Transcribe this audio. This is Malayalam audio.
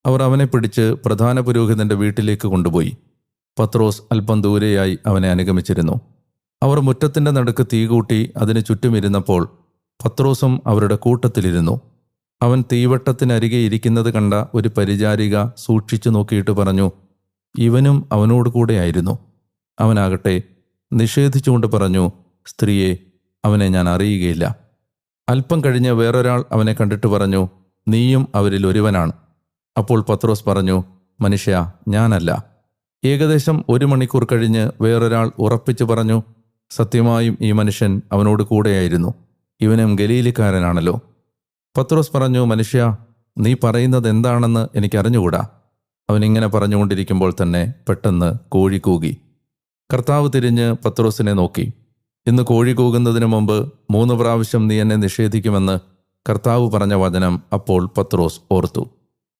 അവർ അവനെ പിടിച്ച് പ്രധാന പുരോഹിതന്റെ വീട്ടിലേക്ക് കൊണ്ടുപോയി. പത്രോസ് അല്പം ദൂരെയായി അവനെ അനുഗമിച്ചിരുന്നു. അവർ മുറ്റത്തിൻ്റെ നടുക്ക് തീ കൂട്ടി അതിന് ചുറ്റുമിരുന്നപ്പോൾ പത്രോസും അവരുടെ കൂട്ടത്തിലിരുന്നു. അവൻ തീവട്ടത്തിനരികെ ഇരിക്കുന്നത് കണ്ട ഒരു പരിചാരിക സൂക്ഷിച്ചു നോക്കിയിട്ട് പറഞ്ഞു, ഇവനും അവനോട് കൂടെയായിരുന്നു. അവനാകട്ടെ നിഷേധിച്ചുകൊണ്ട് പറഞ്ഞു, സ്ത്രീയെ, അവനെ ഞാൻ അറിയുകയില്ല. അല്പം കഴിഞ്ഞ് വേറൊരാൾ അവനെ കണ്ടിട്ട് പറഞ്ഞു, നീയും അവരിൽ ഒരുവനാണ്. അപ്പോൾ പത്രോസ് പറഞ്ഞു, മനുഷ്യ, ഞാനല്ല. ഏകദേശം 1 മണിക്കൂർ കഴിഞ്ഞ് വേറൊരാൾ ഉറപ്പിച്ചു പറഞ്ഞു, സത്യമായും ഈ മനുഷ്യൻ അവനോട് കൂടെയായിരുന്നു. ഇവനും ഗലീലിക്കാരനാണല്ലോ. പത്രോസ് പറഞ്ഞു, മനുഷ്യ, നീ പറയുന്നത് എന്താണെന്ന് എനിക്കറിഞ്ഞുകൂടാ. അവനിങ്ങനെ പറഞ്ഞുകൊണ്ടിരിക്കുമ്പോൾ തന്നെ പെട്ടെന്ന് കോഴി കൂകി. കർത്താവ് തിരിഞ്ഞ് പത്രോസിനെ നോക്കി. ഇന്ന് കോഴി കൂകുന്നതിന് മുമ്പ് 3 പ്രാവശ്യം നീ എന്നെ നിഷേധിക്കുമെന്ന് കർത്താവ് പറഞ്ഞ വചനം അപ്പോൾ പത്രോസ് ഓർത്തു.